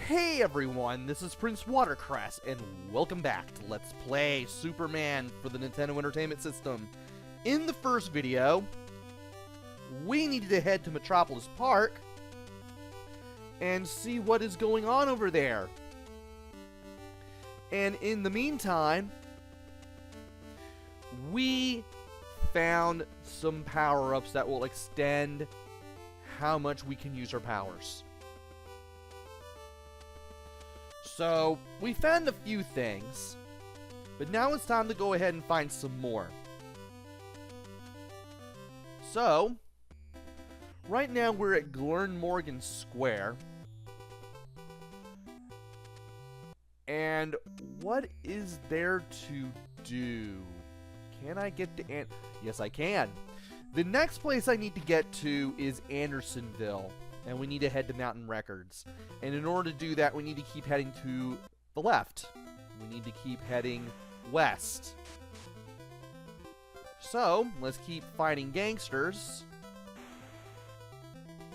Hey everyone, this is PrinceWatercress, and welcome back to Let's Play Superman for the Nintendo Entertainment System. In the first video, we needed to head to Metropolis Park and see what is going on over there. And in the meantime, we found some power-ups that will extend how much we can use our powers. So, we found a few things, but now it's time to go ahead and find some more. So, right now we're at Glenmorgan Square. And what is there to do? Can I get to Yes, I can. The next place I need to get to is Andersonville, and we need to head to Mountain Records. And in order to do that, we need to keep heading to the left. We need to keep heading west. So, let's keep fighting gangsters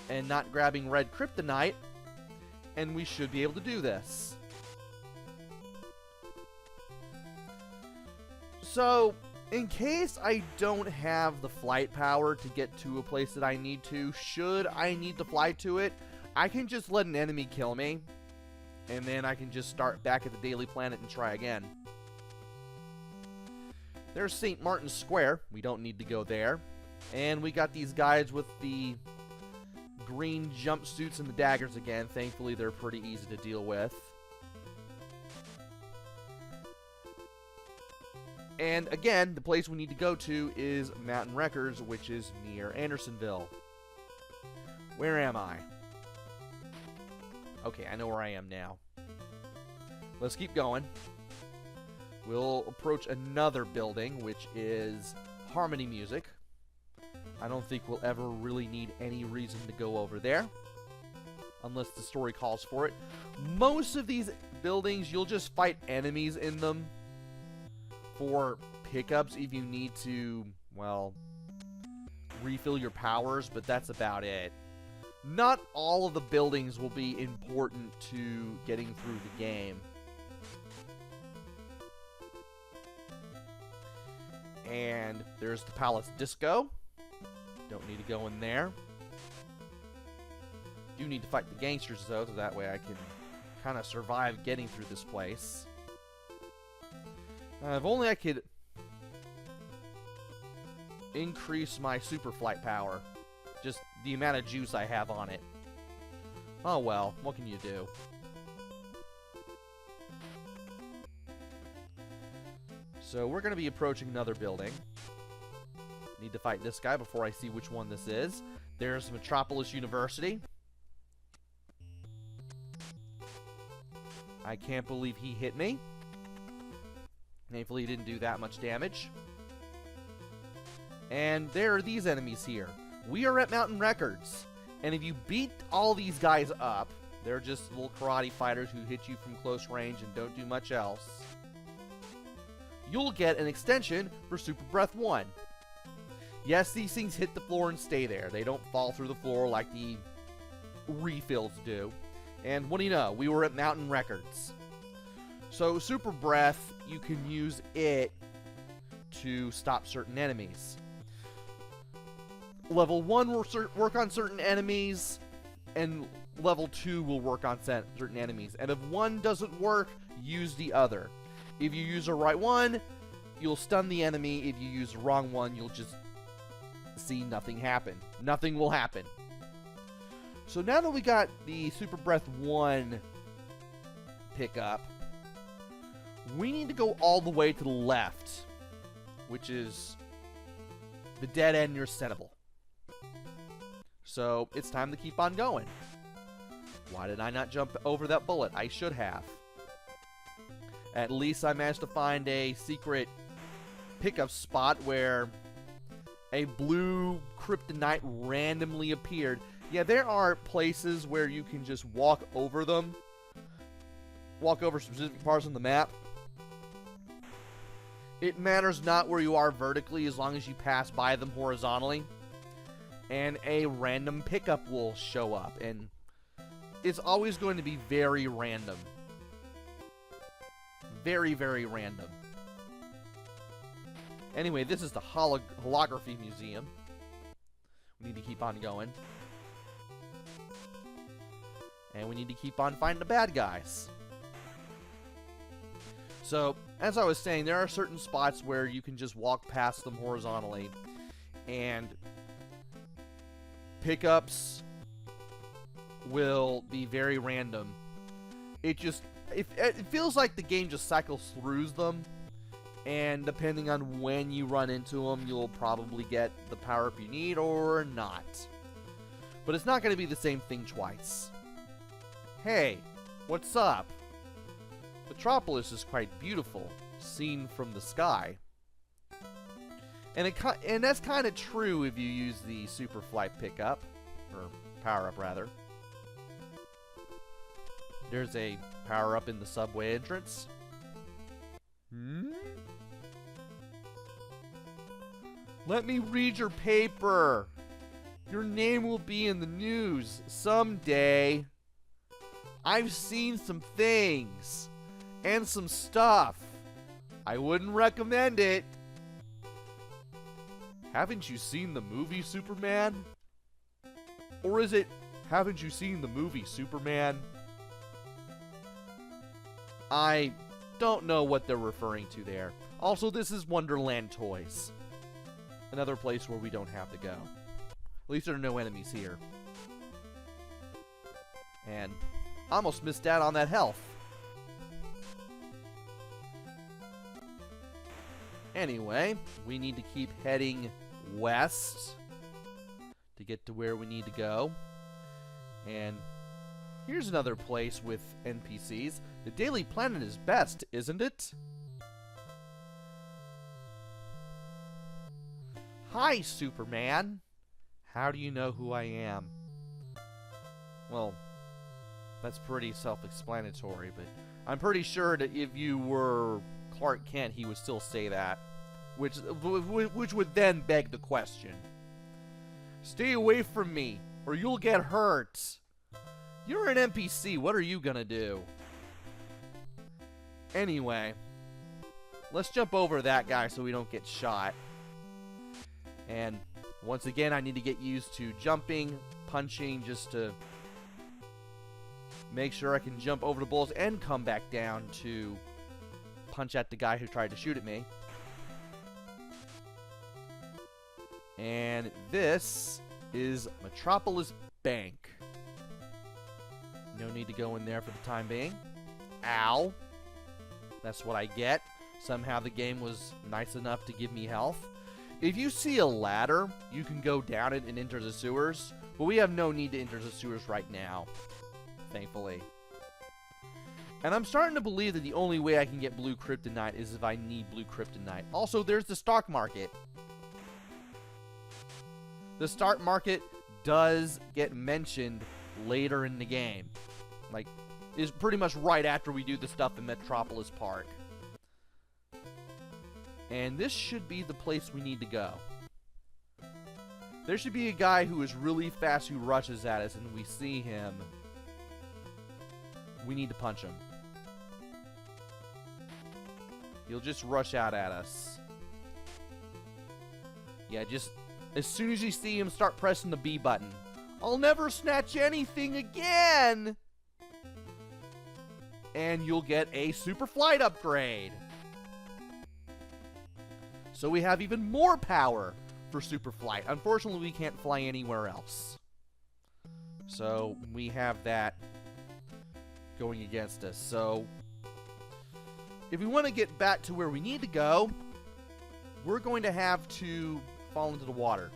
and not grabbing red kryptonite, and we should be able to do this. So, in case I don't have the flight power to get to a place that I need to, should I need to fly to it, I can just let an enemy kill me, and then I can just start back at the Daily Planet and try again. There's St. Martin's Square. We don't need to go there. And we got these guys with the green jumpsuits and the daggers again. Thankfully, they're pretty easy to deal with. And again, the place we need to go to is Mountain Records, which is near Andersonville. Where am I? Okay, I know where I am now. Let's keep going. We'll approach another building, which is Harmony Music. I don't think we'll ever really need any reason to go over there, unless the story calls for it. Most of these buildings, you'll just fight enemies in them for pickups if you need to, well, refill your powers, but that's about it. Not all of the buildings will be important to getting through the game. And there's the Palace Disco. Don't need to go in there. Do need to fight the gangsters, though, so that way I can kind of survive getting through this place. If only I could increase my super flight power. Just the amount of juice I have on it. Oh well, what can you do? So we're going to be approaching another building. Need to fight this guy before I see which one this is. There's Metropolis University. I can't believe he hit me. Thankfully, he didn't do that much damage. And there are these enemies here. We are at Mountain Records. And if you beat all these guys up, they're just little karate fighters who hit you from close range and don't do much else, you'll get an extension for Super Breath 1. Yes, these things hit the floor and stay there. They don't fall through the floor like the refills do. And what do you know? We were at Mountain Records. So, Super Breath, you can use it to stop certain enemies. Level 1 will work on certain enemies, and Level 2 will work on certain enemies. And if one doesn't work, use the other. If you use the right one, you'll stun the enemy. If you use the wrong one, you'll just see nothing happen. Nothing will happen. So now that we got the Super Breath 1 pickup, we need to go all the way to the left, which is the dead end near Senable. So, it's time to keep on going. Why did I not jump over that bullet? I should have. At least I managed to find a secret pickup spot where a blue kryptonite randomly appeared. Yeah, there are places where you can just walk over them. Walk over specific parts on the map. It matters not where you are vertically as long as you pass by them horizontally. And a random pickup will show up. And it's always going to be very random. Very, very random. Anyway, this is the holography museum. We need to keep on going. And we need to keep on finding the bad guys. So, as I was saying, there are certain spots where you can just walk past them horizontally. And pickups will be very random. It feels like the game just cycles through them. And depending on when you run into them, you'll probably get the power-up you need or not. But it's not going to be the same thing twice. Hey, what's up? Metropolis is quite beautiful, seen from the sky. And that's kind of true if you use the Super Flight pickup, or power-up rather. There's a power-up in the subway entrance. Let me read your paper. Your name will be in the news someday. I've seen some things and some stuff. I wouldn't recommend it. Haven't you seen the movie Superman? Or is it, haven't you seen the movie Superman? I don't know what they're referring to there. Also, this is Wonderland Toys. Another place where we don't have to go. At least there are no enemies here. And I almost missed out on that health. Anyway, we need to keep heading west to get to where we need to go. And here's another place with NPCs. The Daily Planet is best, isn't it? Hi, Superman. How do you know who I am? Well, that's pretty self-explanatory, but I'm pretty sure that if you were Clark Kent, he would still say that. Which would then beg the question. Stay away from me, or you'll get hurt. You're an NPC, what are you gonna do? Anyway, let's jump over that guy so we don't get shot. And once again, I need to get used to jumping, punching, just to make sure I can jump over the bullets and come back down to punch at the guy who tried to shoot at me. And this is Metropolis Bank. No need to go in there for the time being. Ow. That's what I get. Somehow the game was nice enough to give me health. If you see a ladder, you can go down it and enter the sewers. But we have no need to enter the sewers right now. Thankfully. And I'm starting to believe that the only way I can get blue kryptonite is if I need blue kryptonite. Also, there's the stock market. The stock market does get mentioned later in the game. Like, is pretty much right after we do the stuff in Metropolis Park. And this should be the place we need to go. There should be a guy who is really fast who rushes at us, and we see him. We need to punch him. He'll just rush out at us. Yeah, just as soon as you see him, start pressing the B button. I'll never snatch anything again! And you'll get a super flight upgrade. So we have even more power for super flight. Unfortunately, we can't fly anywhere else. So we have that going against us. So if we want to get back to where we need to go, we're going to have to fall into the water.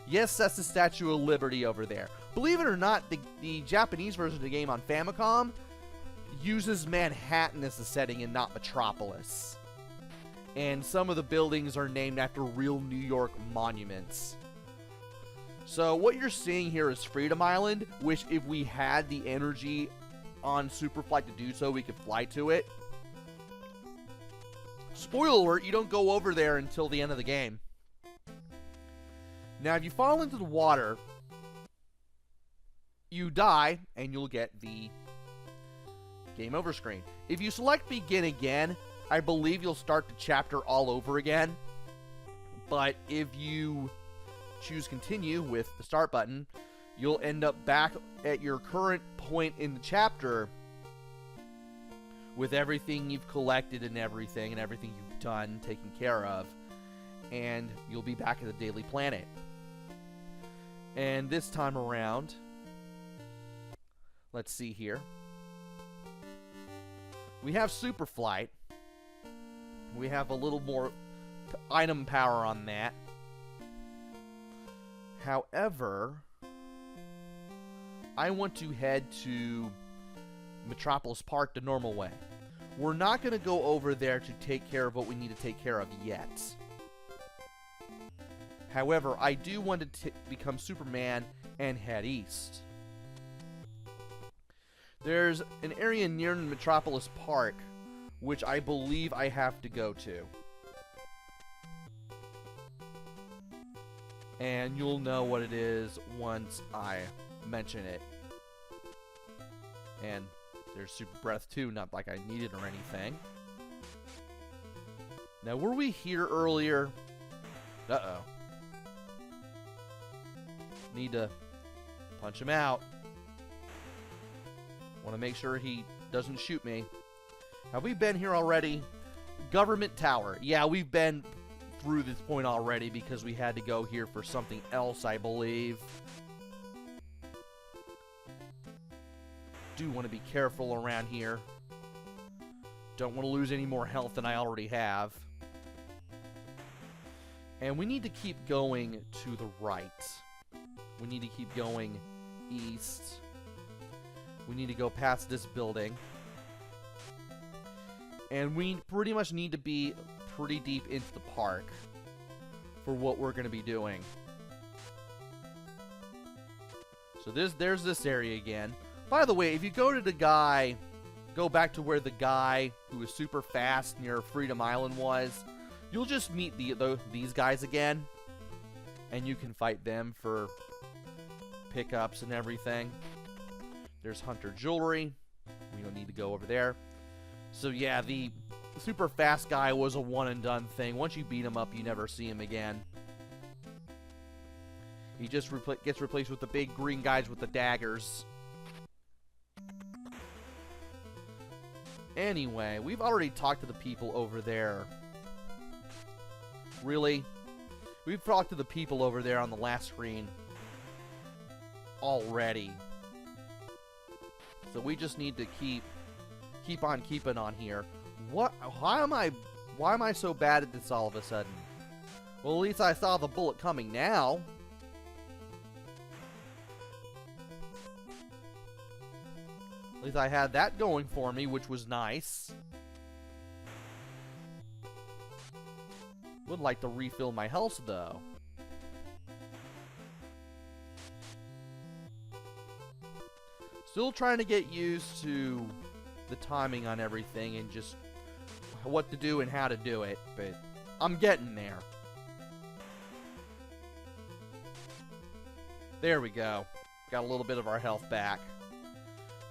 Yes, that's the Statue of Liberty over there. Believe it or not, the Japanese version of the game on Famicom uses Manhattan as the setting and not Metropolis. And some of the buildings are named after real New York monuments. So what you're seeing here is Freedom Island, which if we had the energy on Superflight to do so, we could fly to it. Spoiler alert, you don't go over there until the end of the game. Now, if you fall into the water, you die, and you'll get the game over screen. If you select begin again, I believe you'll start the chapter all over again. But if you choose continue with the start button, you'll end up back at your current point in the chapter with everything you've collected and everything you've done, taken care of, and you'll be back at the Daily Planet. And this time around, let's see here. We have Super Flight. We have a little more item power on that. However, I want to head to Metropolis Park the normal way. We're not going to go over there to take care of what we need to take care of yet. However, I do want to become Superman and head east. There's an area near Metropolis Park which I believe I have to go to. And you'll know what it is once I mention it. And there's Super Breath too, not like I need it or anything. Now, were we here earlier? Uh-oh. Need to punch him out. Want to make sure he doesn't shoot me. Have we been here already? Government Tower. Yeah, we've been through this point already because we had to go here for something else, I believe. Do want to be careful around here. Don't want to lose any more health than I already have. And we need to keep going to the right. We need to keep going east. We need to go past this building. And we pretty much need to be pretty deep into the park for what we're going to be doing. So there's this area again. By the way, if you go to the guy, go back to where the guy who was super fast near Freedom Island was, you'll just meet these guys again. And you can fight them for pickups and everything. There's Hunter Jewelry. We don't need to go over there. So yeah, the super fast guy was a one and done thing. Once you beat him up, you never see him again. He just gets replaced with the big green guys with the daggers. Anyway, we've already talked to the people over there. Really? We've talked to the people over there on the last screen already. So we just need to keep on keeping on here. Why am I so bad at this all of a sudden? Well, at least I saw the bullet coming now. At least I had that going for me, which was nice. Would like to refill my health, though. Still trying to get used to the timing on everything and just what to do and how to do it, but I'm getting there. There we go. Got a little bit of our health back.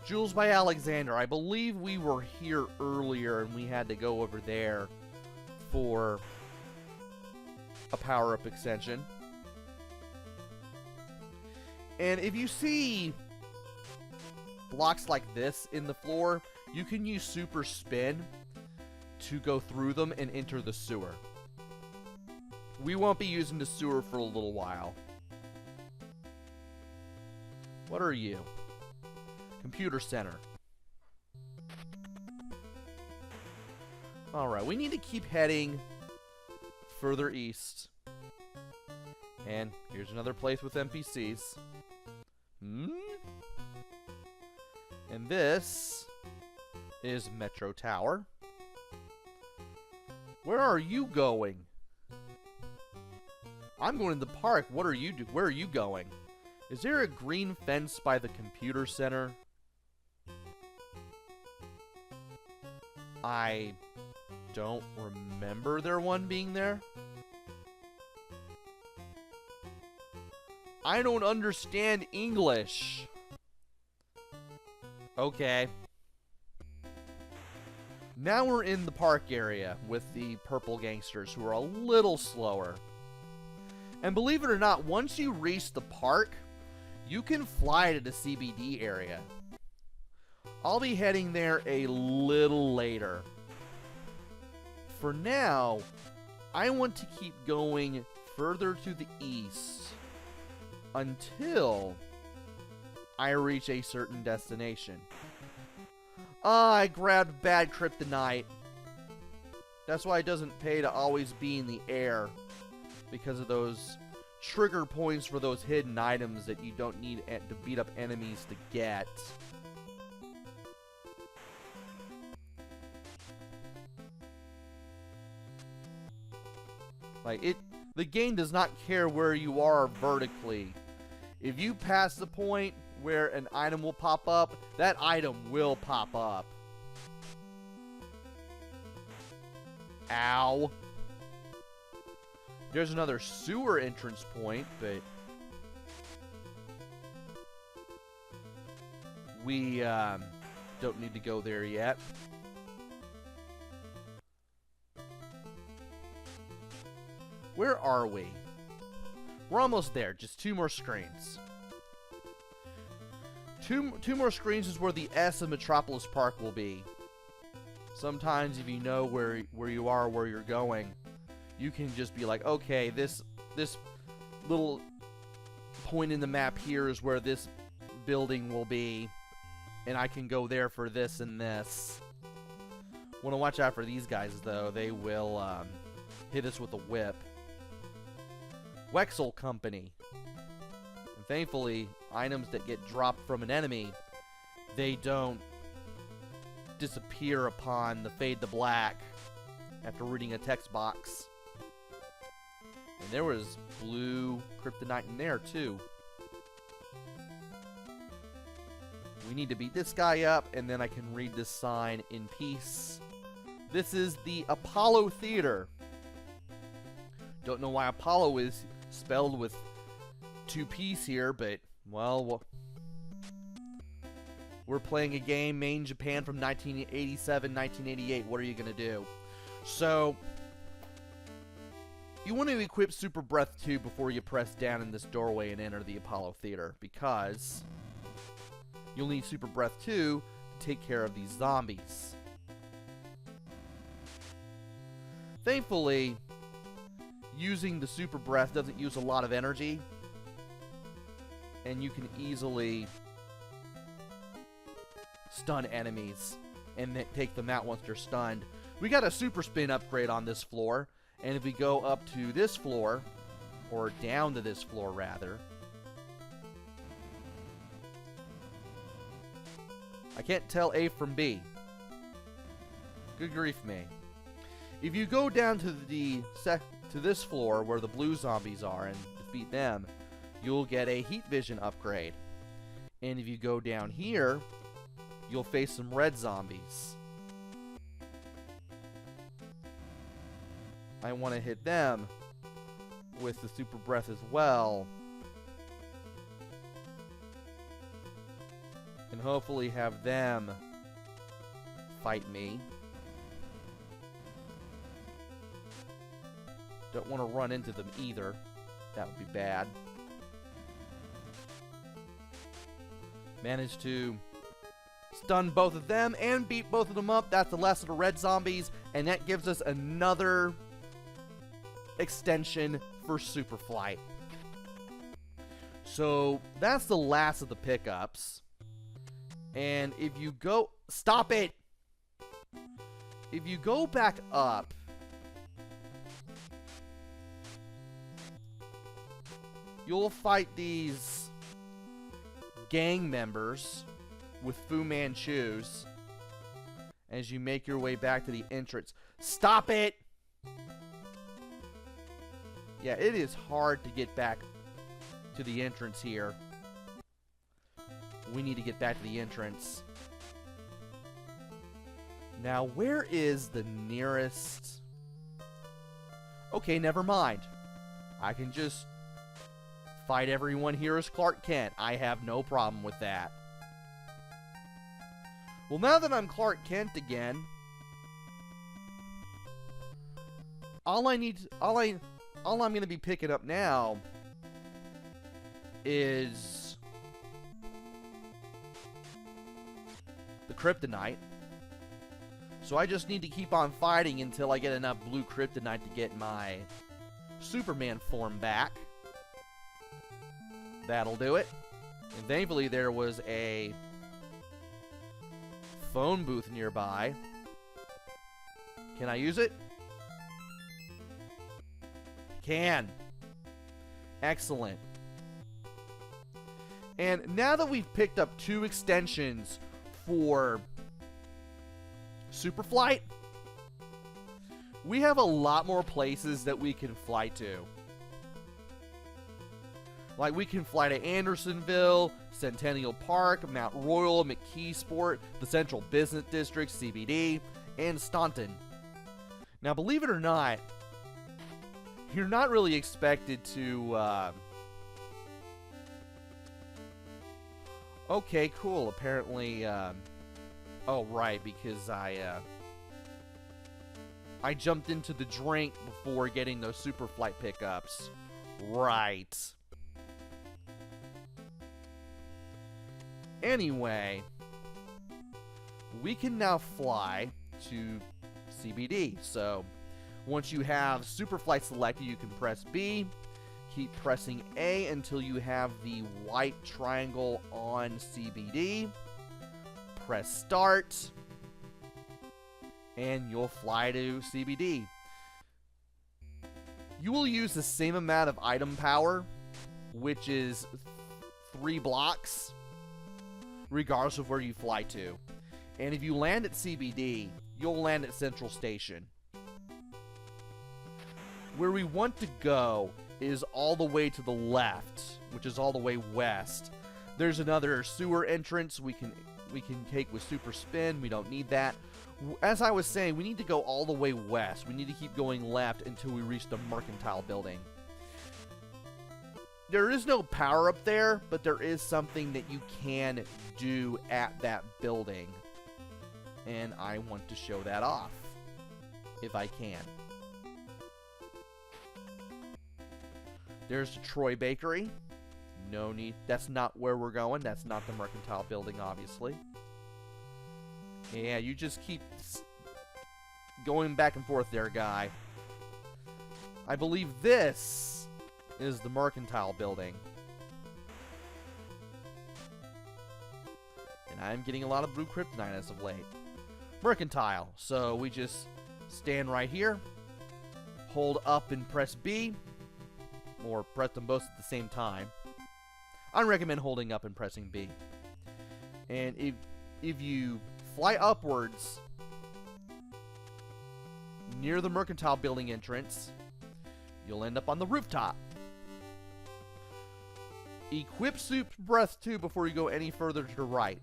Jewels by Alexander. I believe we were here earlier and we had to go over there for a power-up extension. And if you see blocks like this in the floor, you can use Super Spin to go through them and enter the sewer. We won't be using the sewer for a little while. What are you? Computer Center. Alright, we need to keep heading further east. And here's another place with NPCs. And this is Metro Tower. Where are you going? I'm going to the park. What are you where are you going? Is there a green fence by the computer center? I don't remember there one being there. I don't understand English. Okay. Now we're in the park area with the purple gangsters who are a little slower. And believe it or not, once you reach the park, you can fly to the CBD area. I'll be heading there a little later. For now, I want to keep going further to the east until I reach a certain destination. I grabbed bad kryptonite. That's why it doesn't pay to always be in the air, because of those trigger points for those hidden items that you don't need to beat up enemies to get. Like, the game does not care where you are vertically. If you pass the point where an item will pop up, that item will pop up. Ow. There's another sewer entrance point, but we don't need to go there yet. Where are we? We're almost there. Just 2 more screens. Two more screens is where the S of Metropolis Park will be. Sometimes if you know where you are, where you're going, you can just be like, okay, this little point in the map here is where this building will be, and I can go there for this and this. Want to watch out for these guys, though. They will hit us with a whip. Wexel Company. And thankfully, items that get dropped from an enemy, they don't disappear upon the fade to black after reading a text box. And there was blue kryptonite in there too. We need to beat this guy up, and then I can read this sign in peace. This is the Apollo Theater. Don't know why Apollo is spelled with 2 P's here, but, well, we're playing a game made in Japan from 1987, 1988. What are you going to do? So, you want to equip Super Breath 2 before you press down in this doorway and enter the Apollo Theater, because you'll need Super Breath 2 to take care of these zombies. Thankfully, using the Super Breath doesn't use a lot of energy, and you can easily stun enemies and then take them out once they're stunned. We got a Super Spin upgrade on this floor, and if we go up to this floor, or down to this floor rather, I can't tell A from B. Good grief me. If you go down to this floor where the blue zombies are and defeat them, you'll get a heat vision upgrade. And if you go down here, you'll face some red zombies. I want to hit them with the Super Breath as well. And hopefully have them fight me. Don't want to run into them either. That would be bad. Managed to stun both of them and beat both of them up. That's the last of the red zombies, and that gives us another extension for Super Flight. So that's the last of the pickups. And if you go... Stop it! If you go back up, you'll fight these gang members with Fu Manchus as you make your way back to the entrance. Stop it! Yeah, it is hard to get back to the entrance here. We need to get back to the entrance. Now, where is the nearest... Okay, never mind. I can just fight everyone here as Clark Kent. I have no problem with that. Well, now that I'm Clark Kent again, all I'm going to be picking up now is the kryptonite. So I just need to keep on fighting until I get enough blue kryptonite to get my Superman form back. That'll do it. And thankfully there was a phone booth nearby. Can I use it? Can. Excellent. And now that we've picked up 2 extensions for Superflight, we have a lot more places that we can fly to. Like, we can fly to Andersonville, Centennial Park, Mount Royal, McKeesport, the Central Business District, CBD, and Staunton. Now, believe it or not, you're not really expected to, Okay, cool. Apparently, oh, right, because I jumped into the drink before getting those Superflight pickups. Right. Anyway, we can now fly to CBD. So, once you have Superflight selected, you can press B. Keep pressing A until you have the white triangle on CBD. Press start, and you'll fly to CBD. You will use the same amount of item power, which is 3 blocks, regardless of where you fly to. And if you land at CBD, you'll land at Central Station. Where we want to go is all the way to the left, which is all the way west. There's another sewer entrance we can take with Super Spin. We don't need that. As I was saying, we need to go all the way west. We need to keep going left until we reach the Mercantile Building. There is no power up there, but there is something that you can do at that building. And I want to show that off, if I can. There's the Troy Bakery. No need. That's not where we're going. That's not the Mercantile Building, obviously. Yeah, you just keep going back and forth there, guy. I believe this is the Mercantile Building. And I'm getting a lot of blue kryptonite as of late. Mercantile. So we just stand right here, hold up and press B, or press them both at the same time. I recommend holding up and pressing B. And if you fly upwards near the Mercantile Building entrance, you'll end up on the rooftop. Equip Super Breath 2 before you go any further to the right,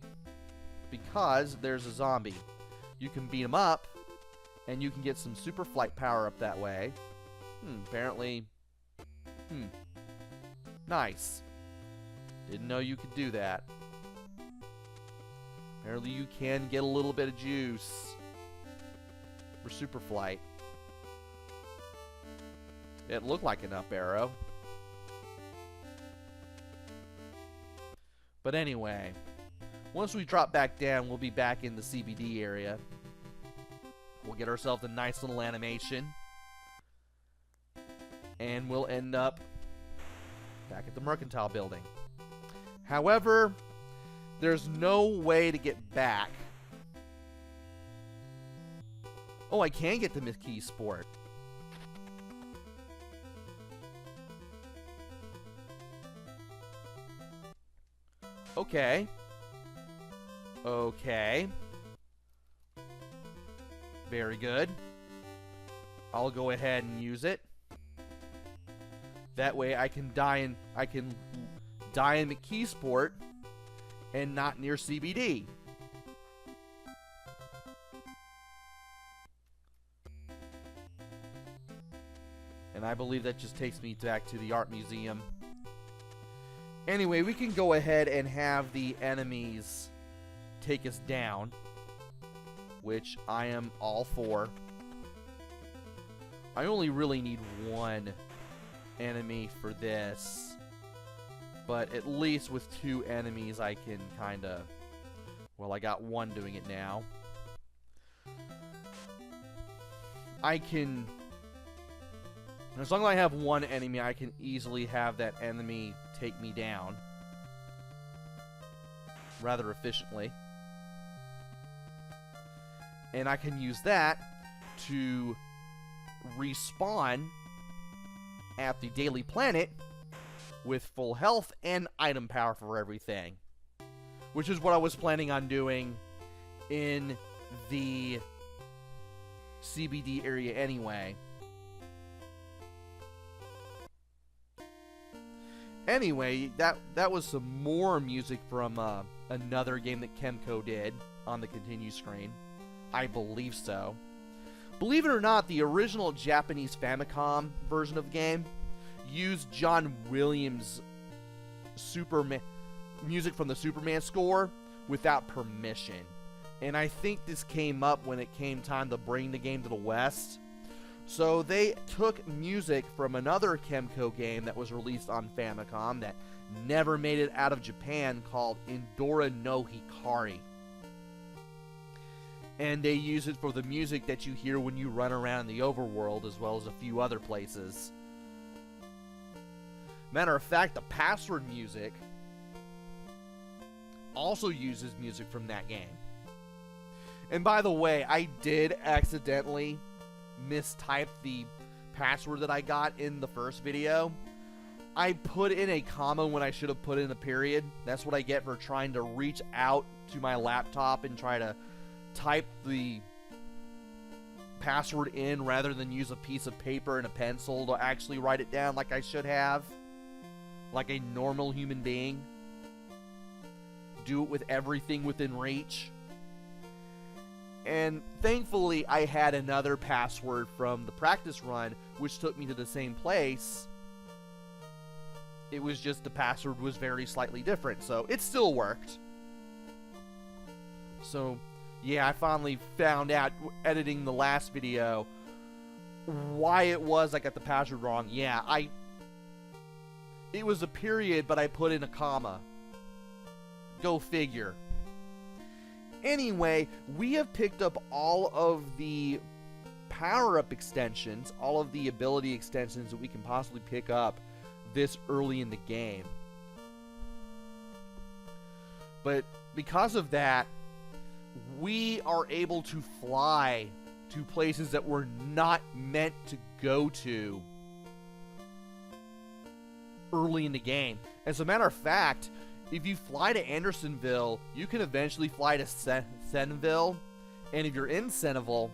because there's a zombie. You can beat him up, and you can get some super flight power up that way. Apparently... Nice. Didn't know you could do that. Apparently you can get a little bit of juice for super flight. It looked like an up arrow. But anyway, once we drop back down, we'll be back in the CBD area. We'll get ourselves a nice little animation. And we'll end up back at the Mercantile Building. However, there's no way to get back. Oh, I can get to McKeesport. Okay. Okay. Very good. I'll go ahead and use it. That way I can die in McKeesport and not near CBD. And I believe that just takes me back to the art museum. Anyway, we can go ahead and have the enemies take us down. which I am all for. I only really need one enemy for this, but at least with 2 enemies I can kind of, well, I got one doing it now. I can, as long as I have one enemy, I can easily have that enemy take me down rather efficiently. And I can use that to respawn at the Daily Planet with full health and item power for everything, which is what I was planning on doing in the CBD area anyway. Anyway, that was some more music from another game that Kemco did on the continue screen. I believe so. Believe it or not, the original Japanese Famicom version of the game used John Williams' music from the Superman score without permission. And I think this came up when it came time to bring the game to the West. So they took music from another Kemco game that was released on Famicom that never made it out of Japan called Indora no Hikari. And they use it for the music that you hear when you run around in the overworld, as well as a few other places. Matter of fact, the password music also uses music from that game. And by the way, I did accidentally mistype the password that I got in the first video. I put in a comma when I should have put in a period. That's what I get for trying to reach out to my laptop and try to type the password in rather than use a piece of paper and a pencil to actually write it down like I should have. Like a normal human being. Do it with everything within reach. And thankfully, I had another password from the practice run, which took me to the same place. It was just the password was very slightly different, so it still worked. So, yeah, I finally found out, editing the last video, why it was I got the password wrong. Yeah, it was a period, but I put in a comma. Go figure. Anyway, we have picked up all of the power-up extensions, all of the ability extensions that we can possibly pick up this early in the game. But because of that, we are able to fly to places that we're not meant to go to early in the game. As a matter of fact, if you fly to Andersonville, you can eventually fly to Centerville, and if you're in Centerville,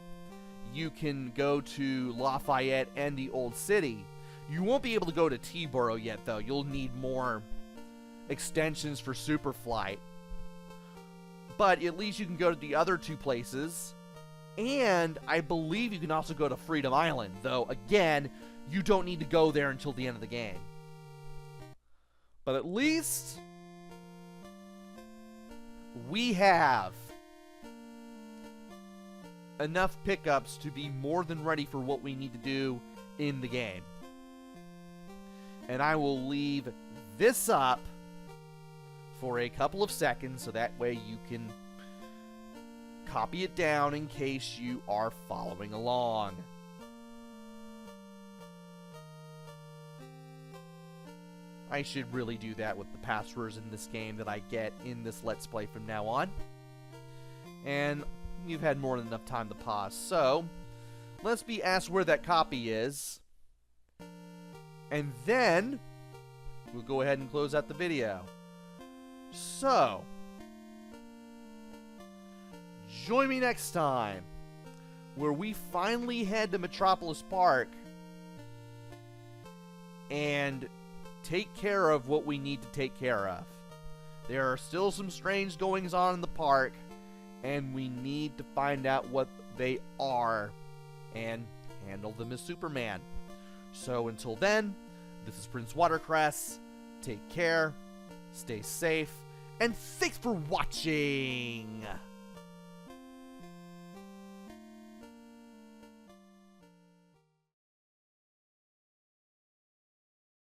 you can go to Lafayette and the Old City. You won't be able to go to T-Borough yet, though. You'll need more extensions for Superflight. But at least you can go to the other 2 places, and I believe you can also go to Freedom Island, though, again, you don't need to go there until the end of the game. But at least we have enough pickups to be more than ready for what we need to do in the game. And I will leave this up for a couple of seconds so that way you can copy it down in case you are following along. I should really do that with the passwords in this game that I get in this Let's Play from now on. And you've had more than enough time to pause. So, let's be asked where that copy is. And then, we'll go ahead and close out the video. So, join me next time, where we finally head to Metropolis Park and take care of what we need to take care of. There are still some strange goings on in the park, and we need to find out what they are and handle them as Superman. So until then, this is PrinceWatercress. Take care, stay safe, and thanks for watching!